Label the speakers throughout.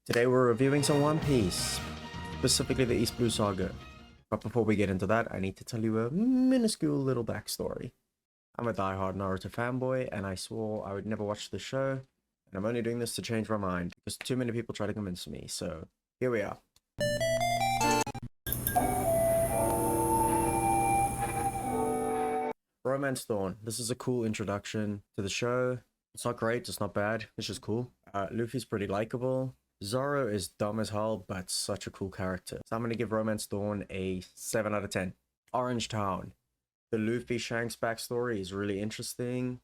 Speaker 1: Today we're reviewing some One Piece, specifically the East Blue Saga. But before we get into that, I need to tell you a minuscule little backstory. I'm a diehard Naruto fanboy, and I swore I would never watch the show, and I'm only doing this to change my mind, because too many people try to convince me, so here we are. Romance Dawn. This is a cool introduction to the show. It's not great, it's not bad, it's just cool. Luffy's pretty likable. Zoro is dumb as hell, but such a cool character. So I'm going to give Romance Dawn a 7 out of 10. Orange Town. The Luffy Shanks backstory is really interesting.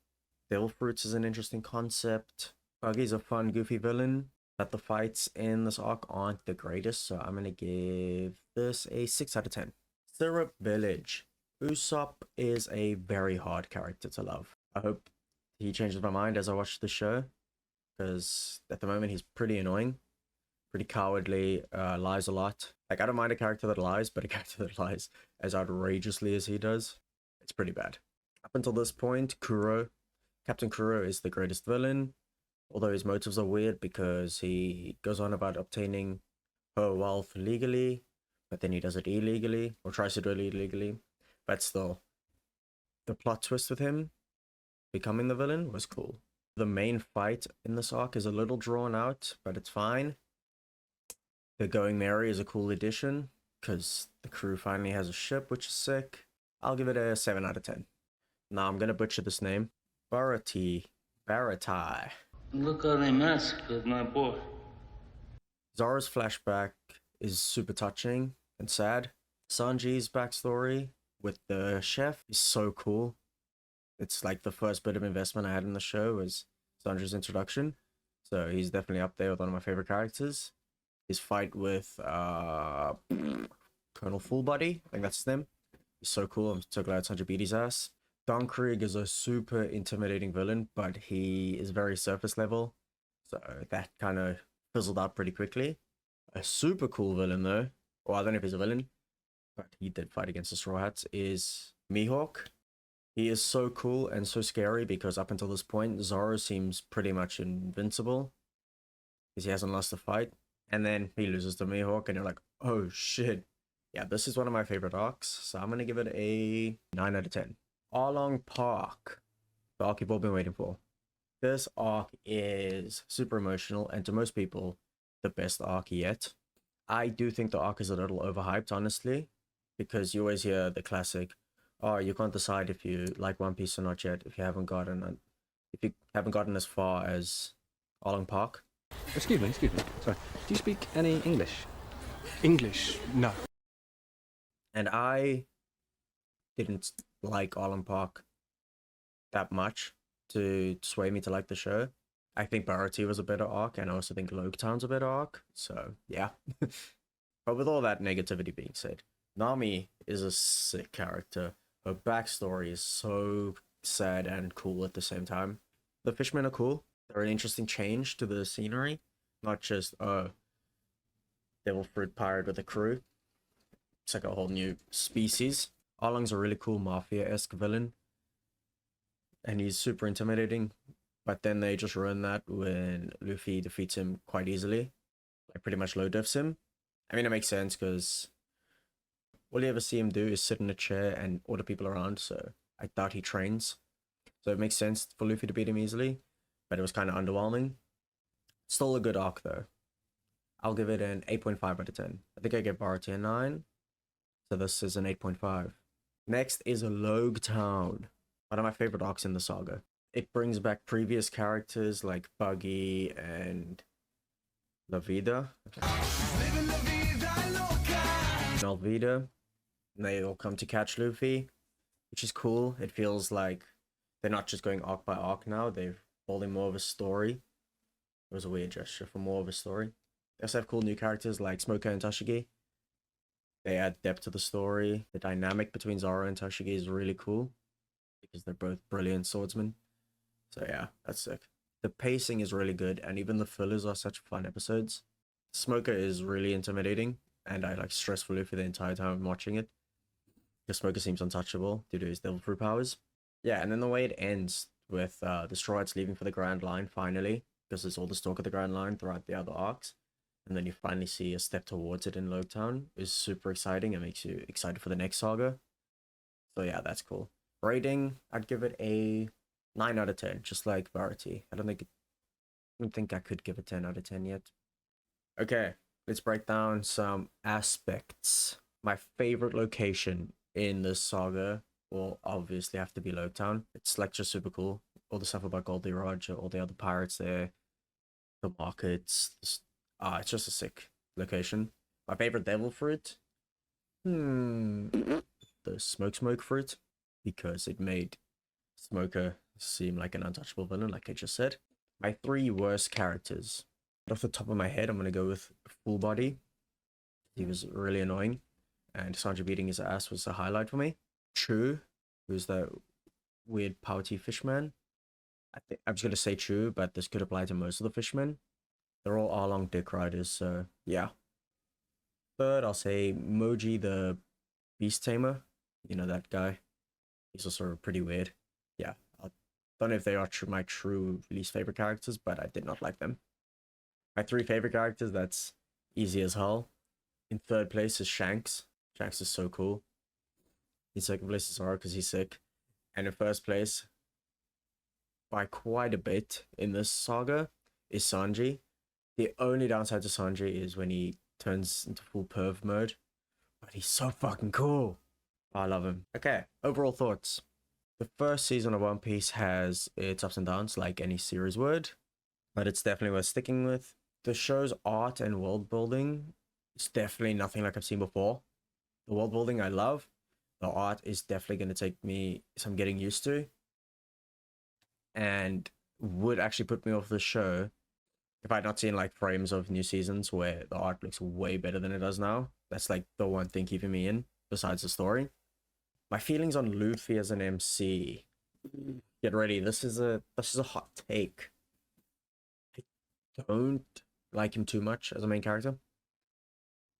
Speaker 1: Devil Fruits is an interesting concept. Buggy's a fun, goofy villain. But the fights in this arc aren't the greatest, so I'm going to give this a 6 out of 10. Syrup Village. Usopp is a very hard character to love. I hope he changes my mind as I watch the show, because at the moment he's pretty annoying, pretty cowardly, lies a lot. Like, I don't mind a character that lies, but a character that lies as outrageously as he does, it's pretty bad. Up until this point, Captain Kuro is the greatest villain, although his motives are weird because he goes on about obtaining her wealth legally, but then he does it illegally, or tries to do it illegally. But still, the plot twist with him becoming the villain was cool. The main fight in this arc is a little drawn out, but it's fine. The Going Merry is a cool addition, because the crew finally has a ship, which is sick. I'll give it a 7 out of 10. Now I'm gonna butcher this name. Baratie.
Speaker 2: Look how they massacred my boy.
Speaker 1: Zoro's flashback is super touching and sad. Sanji's backstory with the chef is so cool. It's like the first bit of investment I had in the show was Sanji's introduction. So he's definitely up there with one of my favorite characters. His fight with Colonel Fullbody, I think that's his name, is so cool. I'm so glad Sanji beat his ass. Don Krieg is a super intimidating villain, but he is very surface level. So that kind of fizzled out pretty quickly. A super cool villain though, well, I don't know if he's a villain, but he did fight against the Straw Hats, is Mihawk. He is so cool and so scary because up until this point, Zoro seems pretty much invincible because he hasn't lost a fight. And then he loses to Mihawk and you're like, oh shit. Yeah, this is one of my favorite arcs, so I'm going to give it a 9 out of 10. Arlong Park, the arc you've all been waiting for. This arc is super emotional and to most people, the best arc yet. I do think the arc is a little overhyped, honestly, because you always hear the classic, oh, you can't decide if you like One Piece or not yet if you haven't gotten as far as Arlong Park.
Speaker 3: Excuse me. Sorry. Do you speak any English? English? No.
Speaker 1: And I didn't like Arlong Park that much to sway me to like the show. I think Baratie was a better arc, and I also think Loguetown's a better arc. So, yeah. But with all that negativity being said, Nami is a sick character. Her backstory is so sad and cool at the same time. The fishmen are cool. They're an interesting change to the scenery. Not just a devil fruit pirate with a crew. It's like a whole new species. Arlong's a really cool mafia-esque villain. And he's super intimidating. But then they just ruin that when Luffy defeats him quite easily. Like pretty much low diffs him. I mean, it makes sense because all you ever see him do is sit in a chair and order people around, so I doubt he trains. So it makes sense for Luffy to beat him easily, but it was kind of underwhelming. Still a good arc though. I'll give it an 8.5 out of 10. I think I gave Baratie a 9, so this is an 8.5. Next is Loguetown, one of my favorite arcs in the saga. It brings back previous characters like Buggy and La Vida. Alvida. And they all come to catch Luffy, which is cool. It feels like they're not just going arc by arc now, they're holding more of a story. It was a weird gesture for more of a story. They also have cool new characters like Smoker and Tashigi. They add depth to the story. The dynamic between Zoro and Tashigi is really cool because they're both brilliant swordsmen. So yeah, that's sick. The pacing is really good, and even the fillers are such fun episodes. Smoker is really intimidating, and I like stress for Luffy the entire time I'm watching it. The Smoker seems untouchable due to his devil fruit powers. Yeah, and then the way it ends with the Straw Hats leaving for the Grand Line finally, because there's all this talk of the Grand Line throughout the other arcs. and then you finally see a step towards it in Loguetown is super exciting. It makes you excited for the next saga. So yeah, that's cool. Rating, I'd give it a 9 out of 10, just like Baratie. I don't think I could give a 10 out of 10 yet. Okay, let's break down some aspects. My favorite location in this saga will obviously have to be Loguetown. It's like just super cool. All the stuff about Goldie Roger, all the other pirates there, the markets. It's just a sick location. My favorite devil fruit? The smoke fruit, because it made Smoker seem like an untouchable villain, like I just said. My 3 worst characters. Off the top of my head, I'm gonna go with Full Body. He was really annoying, and Sanji beating his ass was a highlight for me. Chu, who's the weird pouty fishman. I'm just gonna say Chu, but this could apply to most of the fishmen. They're all Arlong dick riders, so yeah. Third, I'll say Moji the beast tamer. You know that guy. He's also pretty weird. Yeah, I don't know if they are my true least favorite characters, but I did not like them. My 3 favorite characters, that's easy as hell. In third place is Shanks. Shanks is so cool. In second place is Zoro because he's sick. And in first place, by quite a bit in this saga, is Sanji. The only downside to Sanji is when he turns into full perv mode. But he's so fucking cool. I love him. Okay, overall thoughts. The first season of One Piece has its ups and downs, like any series would, but it's definitely worth sticking with. The show's art and world building is definitely nothing like I've seen before. The world building I love. The art is definitely going to take me some getting used to, and would actually put me off the show if I'd not seen like frames of new seasons where the art looks way better than it does now. That's like the one thing keeping me in, besides the story. My feelings on Luffy as an MC. Get ready. This is a hot take. I don't like him too much as a main character.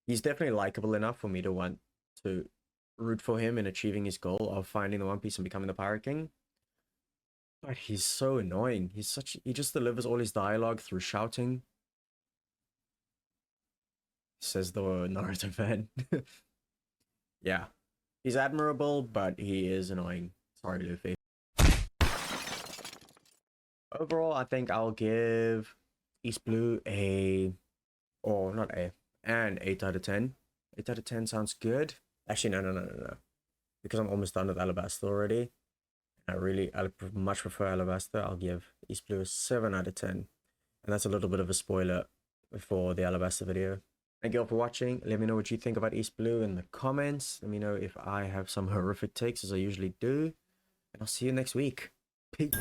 Speaker 1: He's definitely likable enough for me to want to root for him in achieving his goal of finding the One Piece and becoming the Pirate King. But he's so annoying. He just delivers all his dialogue through shouting. Says the Naruto fan. Yeah. He's admirable, but he is annoying. Sorry, Luffy. Overall, I think I'll give East Blue an 8 out of 10. 8 out of 10 sounds good. Actually, no. Because I'm almost done with Alabasta already. I much prefer Alabasta. I'll give East Blue a 7 out of 10. And that's a little bit of a spoiler for the Alabasta video. Thank you all for watching. Let me know what you think about East Blue in the comments. Let me know if I have some horrific takes, as I usually do. And I'll see you next week. Peace.